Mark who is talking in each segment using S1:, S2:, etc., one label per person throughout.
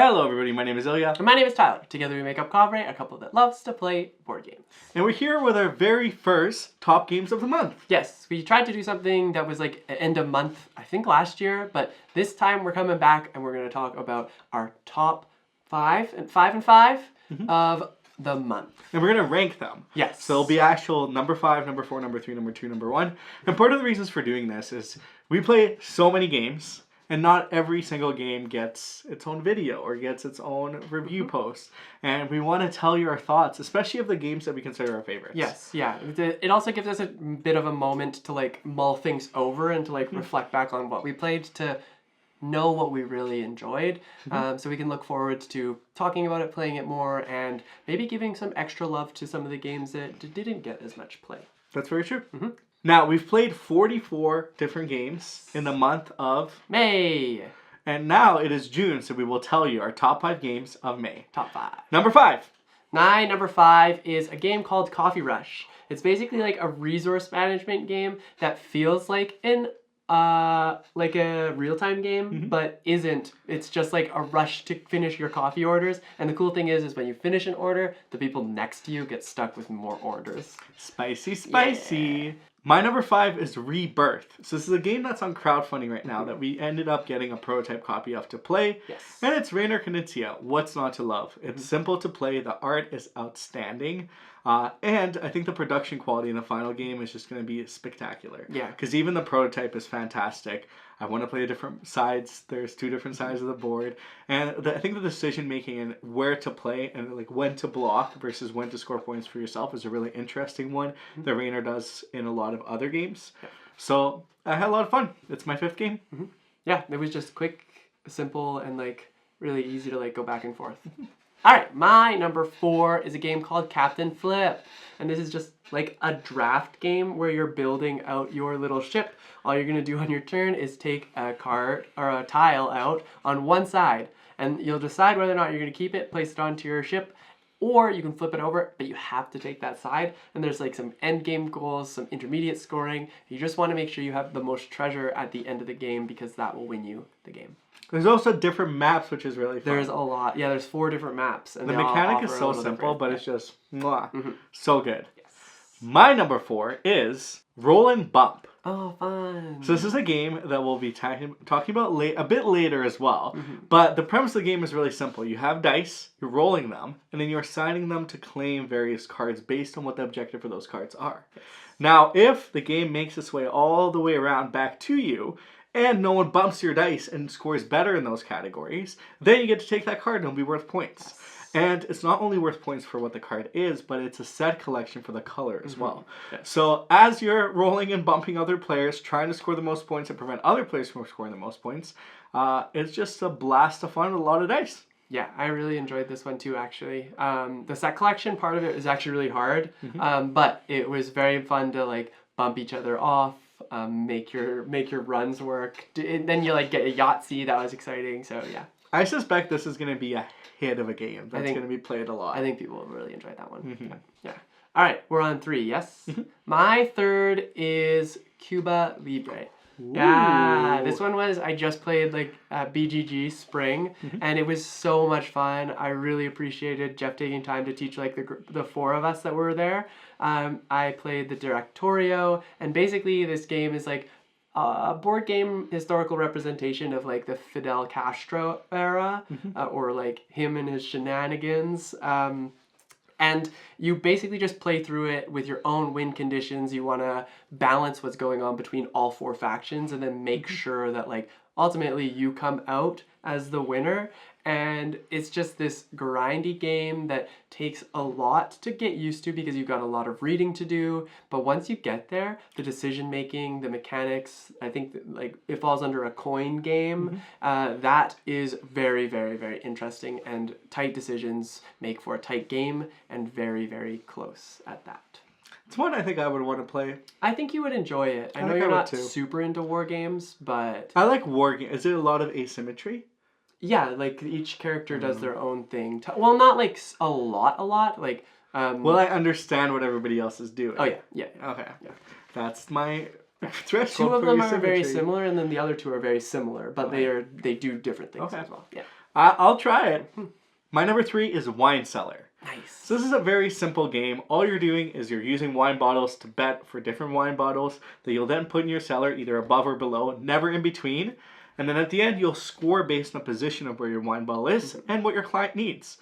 S1: Hello everybody, my name is Ilya.
S2: And my name is Tyler. Together we make up Kovray, a couple that loves to play board games.
S1: And we're here with our very first top games of the month.
S2: Yes, we tried to do something that was like end of month, I think last year, but this time we're coming back and we're going to talk about our top five of the month.
S1: And we're going to rank them.
S2: Yes.
S1: So it'll be actual number 5, number 4, number 3, number 2, number 1. And part of the reasons for doing this is we play so many games. And not every single game gets its own video or gets its own review post. And we want to tell you our thoughts, especially of the games that we consider our favorites.
S2: Yes, yeah. It also gives us a bit of a moment to like mull things over and to like reflect back on what we played to know what we really enjoyed. So we can look forward to talking about it, playing it more, and maybe giving some extra love to some of the games that didn't get as much play.
S1: That's very true. Now, we've played 44 different games in the month of
S2: May.
S1: And now it is June, so we will tell you our top 5 games of May.
S2: Top 5.
S1: Number 5.
S2: Number 5 is a game called Coffee Rush. It's basically like a resource management game that feels like a real-time game, but isn't. It's just like a rush to finish your coffee orders. And the cool thing is when you finish an order, the people next to you get stuck with more orders.
S1: Spicy, spicy. Yeah. My number 5 is Rebirth. So this is a game that's on crowdfunding right now that we ended up getting a prototype copy of to play.
S2: Yes.
S1: And it's Rainer Knizia, What's Not to Love. It's simple to play. The art is outstanding. And I think the production quality in the final game is just going to be spectacular.
S2: Yeah.
S1: Because even the prototype is fantastic. I want to play different sides. There's 2 different sides of the board. And I think the decision making and where to play and like when to block versus when to score points for yourself is a really interesting one that Rainer does in a lot of other games. Yeah. So I had a lot of fun. It's my 5th game.
S2: Yeah, it was just quick, simple, and like really easy to like go back and forth. All right, my number 4 is a game called Captain Flip. And this is just like a draft game where you're building out your little ship. All you're going to do on your turn is take a card or a tile out on one side. And you'll decide whether or not you're going to keep it, place it onto your ship, or you can flip it over, but you have to take that side. And there's like some end game goals, some intermediate scoring. You just want to make sure you have the most treasure at the end of the game because that will win you the game.
S1: There's also different maps, which is really fun.
S2: There's a lot. Yeah, there's 4 different maps. And
S1: the mechanic is so simple, but it's just so good. Yes. My number 4 is Roll and Bump.
S2: Oh, fun.
S1: So this is a game that we'll be talking about a bit later as well. But the premise of the game is really simple. You have dice, you're rolling them, and then you're assigning them to claim various cards based on what the objective for those cards are. Yes. Now, if the game makes its way all the way around back to you, and no one bumps your dice and scores better in those categories, then you get to take that card and it'll be worth points. Yes. And it's not only worth points for what the card is, but it's a set collection for the color as well. Yes. So as you're rolling and bumping other players, trying to score the most points and prevent other players from scoring the most points, it's just a blast of fun with a lot of dice.
S2: Yeah, I really enjoyed this one too, actually. The set collection part of it is actually really hard, but it was very fun to like bump each other off. Make your runs work. And then you like get a Yahtzee. That was exciting. So yeah.
S1: I suspect this is going to be a hit of a game. That's going to be played a lot.
S2: I think people will really enjoy that one. Yeah. All right, we're on 3. Yes. My 3rd is Cuba Libre. Ooh. Yeah, this one I just played like at BGG Spring, and it was so much fun. I really appreciated Jeff taking time to teach like the 4 of us that were there. I played the Directorio, and basically this game is like a board game historical representation of like the Fidel Castro era, or like him and his shenanigans. And you basically just play through it with your own win conditions. You want to balance what's going on between all 4 factions and then make sure that like ultimately you come out as the winner. And it's just this grindy game that takes a lot to get used to because you've got a lot of reading to do. But once you get there, the decision making, the mechanics, I think that, like it falls under a coin game. That is very, very, very interesting. And tight decisions make for a tight game and very, very close at that.
S1: It's one I think I would want to play.
S2: I think you would enjoy it. I know you're not super into war games, but...
S1: I like war games. Is it a lot of asymmetry?
S2: Yeah, like each character does their own thing. Well, not like a lot. Like,
S1: well, I understand what everybody else is doing.
S2: Oh yeah.
S1: Okay. Yeah. That's my threshold.
S2: 2 of them are very similar, and then the other 2 are very similar, but they do different things as well. Yeah.
S1: I'll try it. My number 3 is Wine Cellar.
S2: Nice.
S1: So this is a very simple game. All you're doing is you're using wine bottles to bet for different wine bottles that you'll then put in your cellar, either above or below, never in between. And then at the end, you'll score based on the position of where your wine bottle is and what your client needs,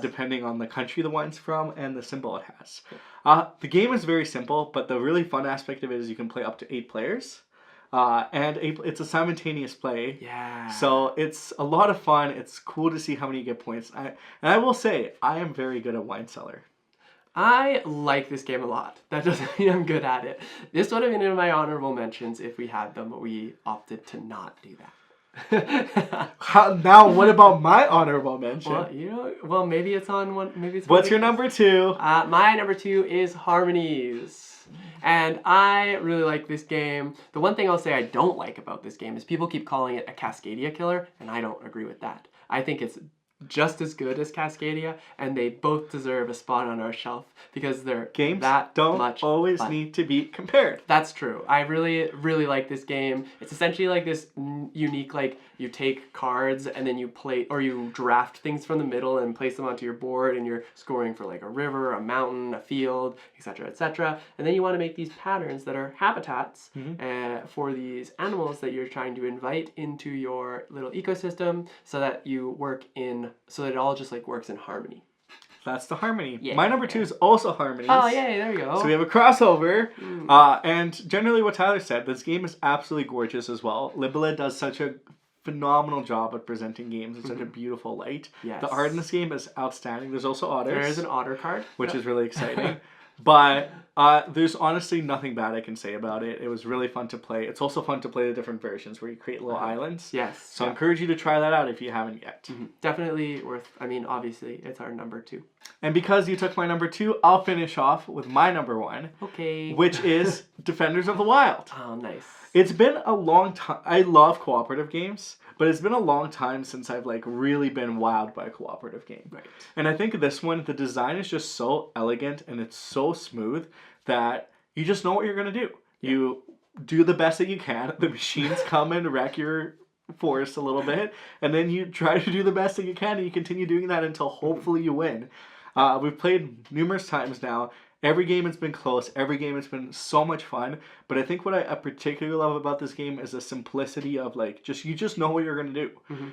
S1: depending on the country the wine's from and the symbol it has. The game is very simple, but the really fun aspect of it is you can play up to 8 players. And it's a simultaneous play.
S2: Yeah.
S1: So it's a lot of fun. It's cool to see how many you get points. And I will say, I am very good at Wine Cellar.
S2: I like this game a lot. That doesn't mean I'm good at it. This would have been in my honorable mentions if we had them, but we opted to not do that.
S1: Now, what about my honorable mention?
S2: Well, maybe it's on one. Maybe it's.
S1: What's your number 2?
S2: My number 2 is Harmonies. And I really like this game. The one thing I'll say I don't like about this game is people keep calling it a Cascadia killer, and I don't agree with that. I think it's just as good as Cascadia, and they both deserve a spot on our shelf because they're
S1: games
S2: that
S1: don't
S2: much
S1: always
S2: fun.
S1: Need to be compared.
S2: That's true. I really, really like this game. It's essentially like this unique, like you take cards and then you play, or you draft things from the middle and place them onto your board, and you're scoring for like a river, a mountain, a field, etc., etc. And then you want to make these patterns that are habitats for these animals that you're trying to invite into your little ecosystem, so that so that it all just like works in harmony.
S1: That's the harmony.
S2: Yeah.
S1: My number 2 is also Harmonies.
S2: Oh, yay, there we go.
S1: So we have a crossover. And generally what Tyler said, this game is absolutely gorgeous as well. Libele does such a phenomenal job at presenting games in such a beautiful light.
S2: Yes.
S1: The art in this game is outstanding. There's also otters.
S2: There is an otter card.
S1: Which is really exciting. But there's honestly nothing bad I can say about it. It was really fun to play. It's also fun to play the different versions where you create little islands.
S2: Yes.
S1: So I encourage you to try that out if you haven't yet.
S2: Definitely obviously, it's our number 2.
S1: And because you took my number 2, I'll finish off with my number 1.
S2: Okay.
S1: Which is Defenders of the Wild.
S2: Oh, nice.
S1: It's been a long time. I love cooperative games, but it's been a long time since I've like really been wowed by a cooperative game.
S2: Right.
S1: And I think this one, the design is just so elegant and it's so smooth that you just know what you're going to do. Yeah. You do the best that you can. The machines come and wreck your forest a little bit, and then you try to do the best that you can, and you continue doing that until hopefully you win. We've played numerous times now. Every game has been close. Every game has been so much fun. But I think what I particularly love about this game is the simplicity of like you just know what you're gonna do.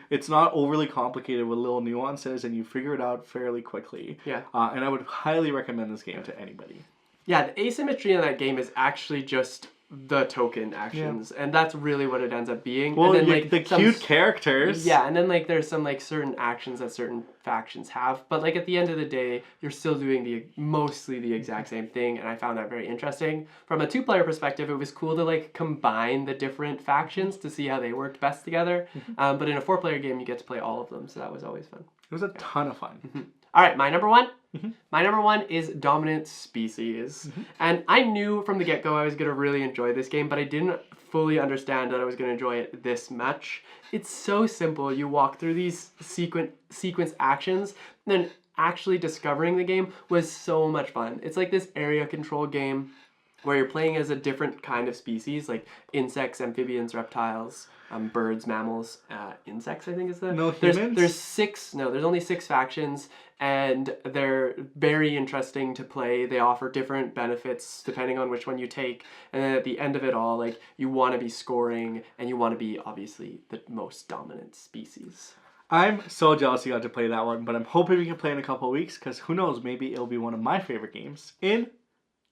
S1: It's not overly complicated with little nuances, and you figure it out fairly quickly.
S2: Yeah.
S1: And I would highly recommend this game to anybody.
S2: Yeah, the asymmetry in that game is actually just the token actions, and that's really what it ends up being.
S1: Well,
S2: and then, like,
S1: the cute characters.
S2: Yeah, and then like there's some like certain actions that certain factions have, but like at the end of the day, you're still doing mostly the exact same thing, and I found that very interesting. From a 2-player perspective, it was cool to like combine the different factions to see how they worked best together. But in a 4-player game, you get to play all of them, so that was always fun.
S1: It was a ton of fun.
S2: All right, my number 1. My number 1 is Dominant Species. And I knew from the get-go I was going to really enjoy this game, but I didn't fully understand that I was going to enjoy it this much. It's so simple. You walk through these sequence actions, and then actually discovering the game was so much fun. It's like this area control game where you're playing as a different kind of species, like insects, amphibians, reptiles, birds, mammals, insects, I think is the...
S1: No humans?
S2: There's only 6 factions, and they're very interesting to play. They offer different benefits depending on which one you take, and then at the end of it all, like, you want to be scoring, and you want to be, obviously, the most dominant species.
S1: I'm so jealous you got to play that one, but I'm hoping we can play in a couple of weeks, because who knows, maybe it'll be one of my favorite games in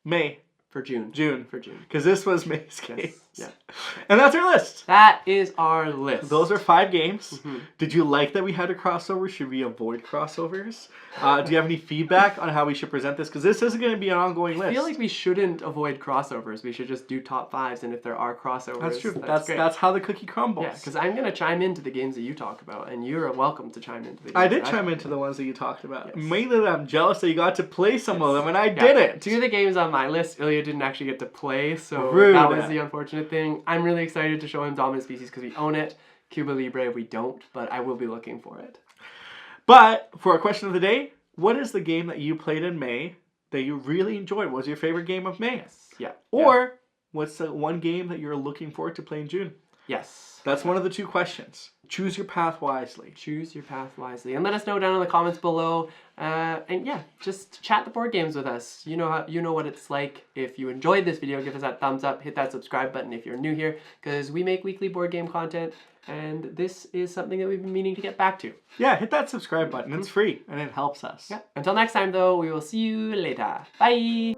S1: May.
S2: For June.
S1: For June. Because this was May's game.
S2: Yes. Yeah.
S1: And that's our list.
S2: That is our list.
S1: Those are 5 games. Did you like that we had a crossover? Should we avoid crossovers? Do you have any feedback on how we should present this? Because this isn't going to be an ongoing list.
S2: I feel like we shouldn't avoid crossovers. We should just do top 5s, and if there are crossovers,
S1: that's true.
S2: That's great.
S1: That's how the cookie crumbles.
S2: Yeah, because I'm going to chime into the games that you talk about, and you're welcome to chime into the games
S1: I did chime into the ones that you talked about.
S2: Yes.
S1: Mainly that I'm jealous that you got to play some of them, and I didn't.
S2: 2 of the games on my list, Ilya didn't actually get to play, so
S1: Rude.
S2: That was the unfortunate thing. I'm really excited to show him Dominant Species because we own it. Cuba Libre, we don't, but I will be looking for it.
S1: But for our question of the day, what is the game that you played in May that you really enjoyed? What was your favorite game of May?
S2: Yes. Yeah.
S1: Or what's the one game that you're looking forward to play in June?
S2: Yes.
S1: That's one of the 2 questions. Choose your path wisely.
S2: Choose your path wisely. And let us know down in the comments below. And yeah, just chat the board games with us. You know what it's like. If you enjoyed this video, give us that thumbs up, hit that subscribe button if you're new here, because we make weekly board game content, and this is something that we've been meaning to get back to.
S1: Yeah, hit that subscribe button. It's free, and it helps us.
S2: Yeah. Until next time, though, we will see you later. Bye!